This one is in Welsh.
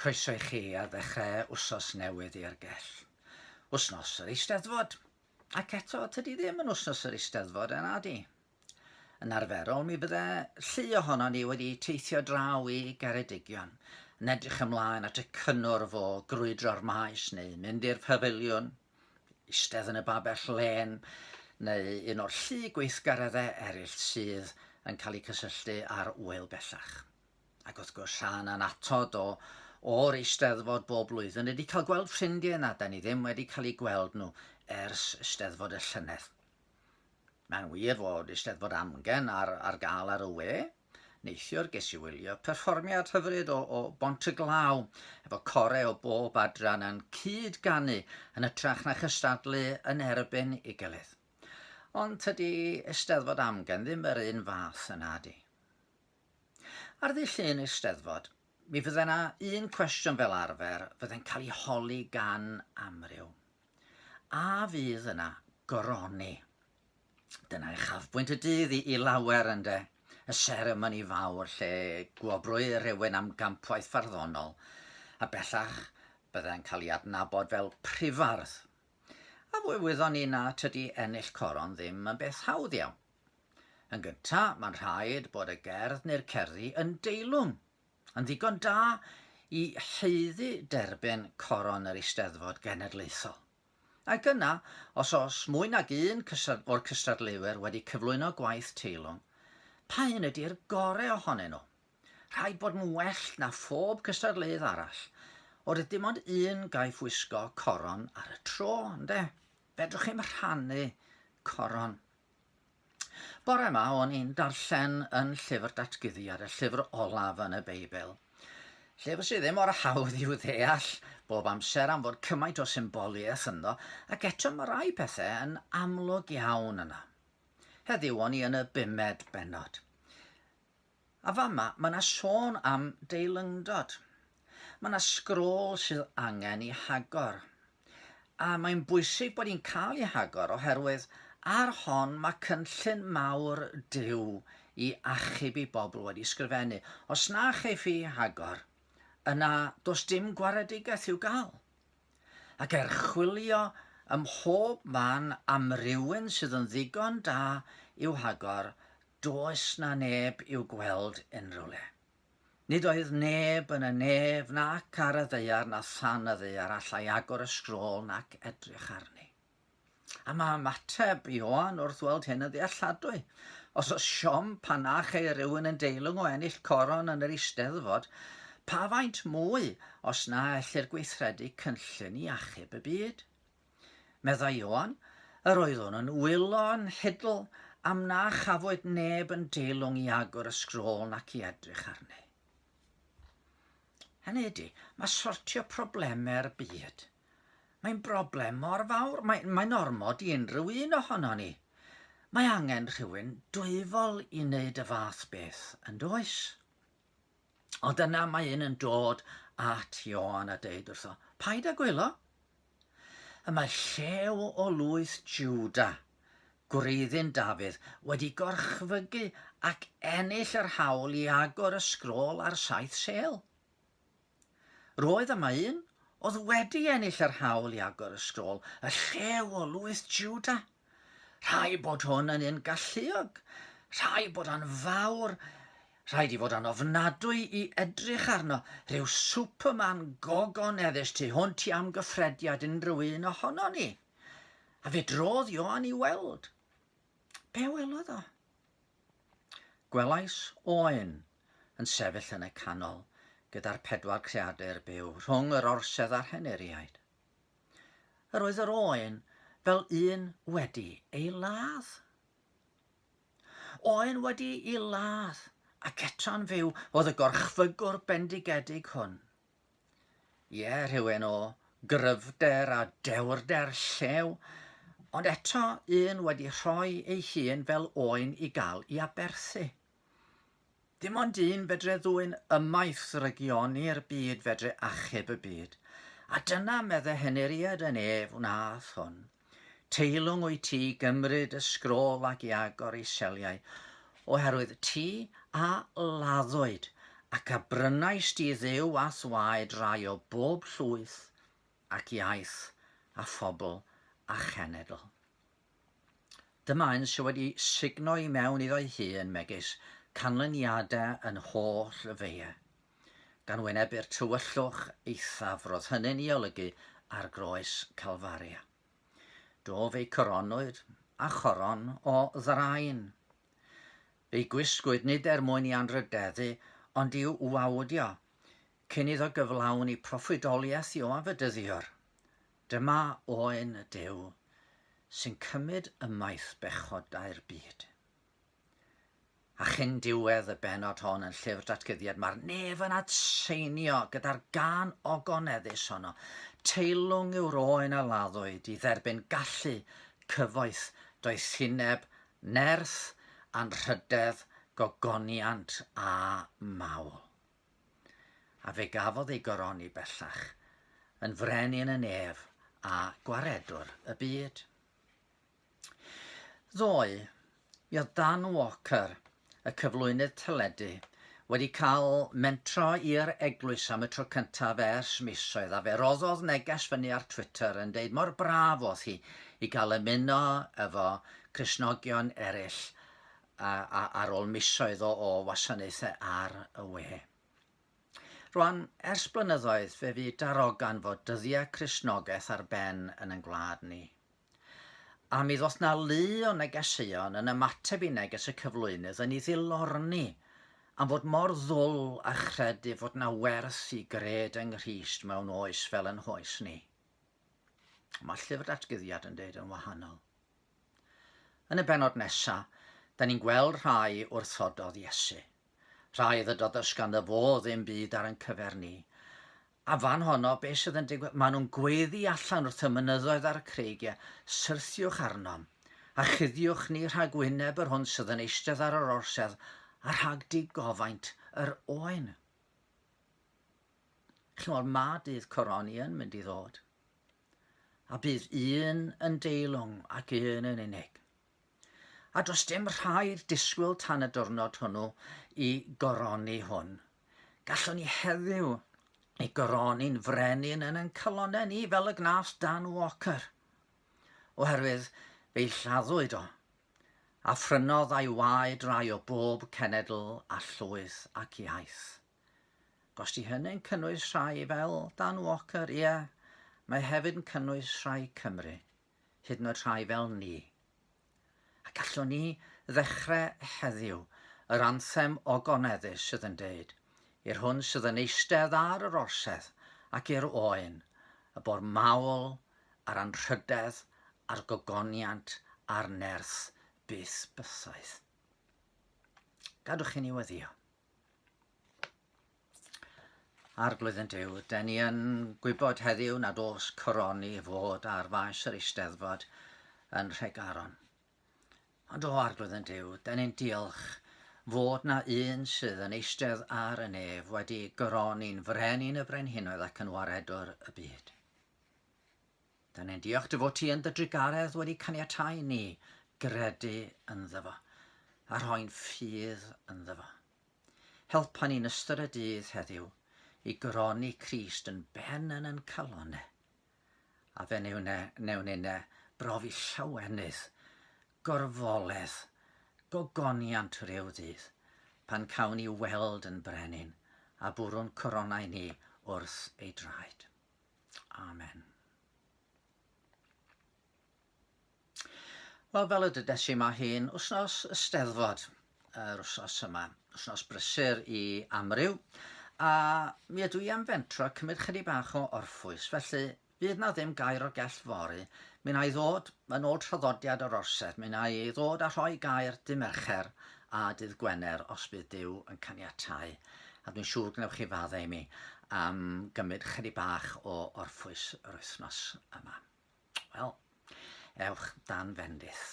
Croeso I chi a ddechrau wsos newydd i'r Gell. Wsnos yr eisteddfod. Ac eto, tydi ddim yn wsnos yr eisteddfod yna di. Yn arferol, mi bydde llu ohono ni wedi teithio draw I Geredigion, yn edrych ymlaen at y cynnwrf o grwydro'r maes neu mynd i'r pafiliwn, eistedd yn y babell len, neu un o'r llu gweithgareddau eraill sydd yn cael eu cysylltu ar wyl bellach. Ac wrth gwrs rhan anatod o'r eisteddfod bob blwyddyn wedi cael gweld ffrindiau na da ni ddim wedi cael eu gweld nhw ers eisteddfod y llynedd. Mae'n wir fod eisteddfod amgen ar gael ar y we. Neithiwr ges I wylio perfformiad hyfryd o bont y glaw efo corau o bob adran yn cyd-ganu yn ytrach na chystadlu yn erbyn I gilydd. Ond tydi eisteddfod amgen ddim yr un fath yna di. Ar ddill un eisteddfod, mi fydde yna un cwestiwn fel arfer fydde'n cael ei holi gan amryw. A fydd yna coroni? Dyna uchafbwynt y dydd I lawer ynde, y seremoni fawr lle gwobrwy rhywun am gampwaith farddonol, a bellach bydde'n cael ei adnabod fel prifardd. A fwy wyddon ni na tydi ennill coron ddim yn beth hawdd iawn. Yn gyntaf, mae'n rhaid bod y gerdd neu'r cerddi yn deilwng, yn ddigon da I heiddi derbyn coron yr eisteddfod genedlaethol. Ac yna, os mwy nag un o'r cystadleuwyr wedi cyflwyno gwaith teilwng, pa un ydy'r gorau ohonyn nhw? Rhaid bod yn well na phob cystadleuedd arall, oedd dim ond un gaiff wisgo coron ar y tro, ynde? Fedrwch chi'm rhannu coron. Bore yma o'n i'n darllen yn llyfr datguddiad, y llyfr olaf yn y Beibl. Llyfr sydd ddim o'r hawdd I'w ddeall bob amser am fod cymaint o symboliaeth ynddo, ac eto mae rai pethau yn amlwg iawn yna. Heddiw o'n I yn y 5 bennod. A fama, mae yna sôn am ddiwrnod. Mae yna sgrôl sydd angen I hagor. A mae'n bwysig bod hi'n cael ei hagor oherwydd ar hon mae cynllun mawr Duw I achub I bobl wedi sgrifennu. Os na cheiff I hagor, yna does dim gwaredigaeth I'w gael. Ac chwilio ym mhob man am rywun sydd yn ddigon da I'w hagor, does na neb I'w gweld unrhyw le. Nid oedd neb yn y nef nac ar y ddaear na than y ddaear allai agor y sgrôl nac edrych arni. A mae ymateb Ioan wrth weld hyn yn ddealladwy. Os oes siom pan na chei rywun yn deilwng o ennill coron yn yr eisteddfod, pa faint mwy os na ellir gweithredu cynllun I achub y byd? Meddai Ioan, yr oeddwn yn wylo'n hidl am na chafwyd neb yn deilwng I agor y sgrôl nac I edrych arni. Hynny ydy, mae sortio problemau'r byd. Mae'n broblem mor fawr, mae'n ormod I unrhyw un ohono ni. Mae angen rhywun dwyfol I wneud y fath beth yn does. O dyna mae un yn dod at Ioan a deud wrtho, paid â gwylo. Y mae llew o lwyth Jwda, gwreiddyn Dafydd, wedi gorchfygu ac ennill yr hawl I agor y sgrôl ar 7 sêl. Roedd yma un oedd wedi ennill yr hawl I agor y sgrôl, y llew o lwyth Jwda. Rhai bod hwn yn un galluog, rhai bod yn fawr, rhaid I fod yn ofnadwy I edrych arno, rhyw Superman gogoneddus tu hwnt I amgyffrediad unrhyw un ohono ni. A fe drodd Ioan I weld. Be welodd o? Gwelais oen yn sefyll yn y canol, gyda'r 4 creadur byw rhwng yr orsedd a'r heneriaid. Yr oedd yr oen fel un wedi ei ladd. Oen wedi ei ladd ac eto'n fyw oedd y gorchfygwr bendigedig hwn. Ie, rhywun o gryfder a dewrder llew, ond eto un wedi rhoi ei hun fel oen I gael I aberthu. Dim ond un fedre ddwyn ymaith regioni'r byd fedre achub y byd. A dyna medde heneriad yn wnaeth hwn. Teilwng wyt ti gymryd y sgrôl ac I agor ei seliau, oherwydd ti a laddwyd ac a brynais di dduw a thwaed rai o bob llwyth ac iaith a phobl a chenedl. Dyma un sydd wedi sugno i mewn iddo'i hun megis canlyniadau yn holl y feia, gan wynebu'r tywyllwch eithaf roedd hynny'n ei olygu ar groes Calfaria. Do fe'i coronwyd a choron o ddraen. Fe'i gwisgwyd nid mwyn i anrhydeddu, ond i'w wawdio, cyn iddo gyflawn i proffwydoliaeth o afydyddiwr. Dyma oen y Duw sy'n cymryd ymaith bechodau'r byd. A chyn diwedd y benod hon yn llyfr datgyddiad, mae'r nef yn atseinio gyda'r gan ogoneddus honno. Teilwng yw'r oen a laddwyd i dderbyn gallu, cyfoeth, doethineb, nerth, anrhydedd, gogoniant a mawl. A fe gafodd ei goroni bellach yn frenin y nef a gwaredwr y byd. Ddoe, mi oedd Dan Walker, y cyflwynydd teledu, wedi cael mentro i'r eglwys am y tro cyntaf ers misoedd, a fe roddodd neges fyny ar Twitter yn deud mor braf oedd hi i gael ymuno efo Cristnogion eraill ar ôl misoedd o wasanaethau ar y we. Rwan, ers blynyddoedd fe fu darogan fod dyddiau Cristnogaeth ar ben yn gwlad ni. A mi ddoth na lu o negeseuon yn ymateb i neges y cyflwynydd yn ei ddilorni am fod mor ddwl a chredu fod na werth i gred yng Nghrist mewn oes fel yn hoes ni. Mae llyfr datgyddiad yn deud yn wahanol. Yn y benod nesaf, da ni'n gweld rhai wrthododd Iesu. Rhai ddydodus gan y fo ddim byd ar ein cyfer ni. A fan honno, beth sydd yn digwydd, maen nhw'n gweddi allan wrth y mynyddoedd a'r creigiau, syrthiwch arnom, a chyddiwch ni rhag wyneb yr hwn sydd yn eistedd ar yr orsedd, a rhag digofaint yr oen. Chymod, mae dydd coroni yn mynd i ddod. A bydd un yn deilwng ac un yn unig. A does dim rhaid disgwyl tan y diwrnod hwnnw i goroni hwn. Gallwn ni heddiw i goroni'n frenin yn calonnau ni fel y gnath Dan Walker. Oherwydd fe'i lladdwyd o, a phrynodd a'i waed rai o bob cenedl a llwyth ac iaith. Os di hynny'n cynnwys rhai fel Dan Walker, ie, mae hefyd yn cynnwys rhai Cymru, hyd yn oed rhai fel ni. A gallwn ni ddechrau heddiw yr anthem ogoneddus sydd yn deud, i'r hwn sydd yn eistedd ar yr orsedd ac i'r oen, y bod mawl, a'r anrhydedd, a'r gogoniant, a'r nerth byth bythaeth. Gadwch i ni weddio. Arglwydd yn Duw, den ni yn gwybod heddiw nad oes coroni fod ar faes yr eisteddfod yn Rhegaron. Ond o Arglwydd yn Duw, den ni'n diolch fod na un sydd yn eistedd ar y nef wedi goroni'n frenin y brenhinoedd ac yn waredwr y byd. Da ni'n diolch dy fod ti yn dy drigaredd wedi caniatáu ni gredu ynddo fo, a rhoi'n ffydd ynddo fo. Helpa ni'n ystod y dydd heddiw i goroni Crist yn ben yn calonnau, a fe newn ni brofi llawenydd, gorfoledd, gogoniant rhyw ddydd, pan cawn ni weld yn brenin a bwrw'n coronau ni wrth ei draed. Amen. Wel, fel y dydes i mae hi'n wthnos Eisteddfod yr wthnos yma, wthnos brysur i amryw, a mi ydw i am fentro cymryd chydig bach o orffwys, felly fydd na ddim gair o gell fori. Mi na i ddod yn ôl traddodiad yr orsedd, mi na i ddod a rhoi gair dydd Mercher a dydd Gwener os bydd Duw yn caniatáu. A dwi'n siŵr gnewch chi faddau mi am gymryd chydig bach o orffwys yr wythnos yma. Wel, ewch dan fendith.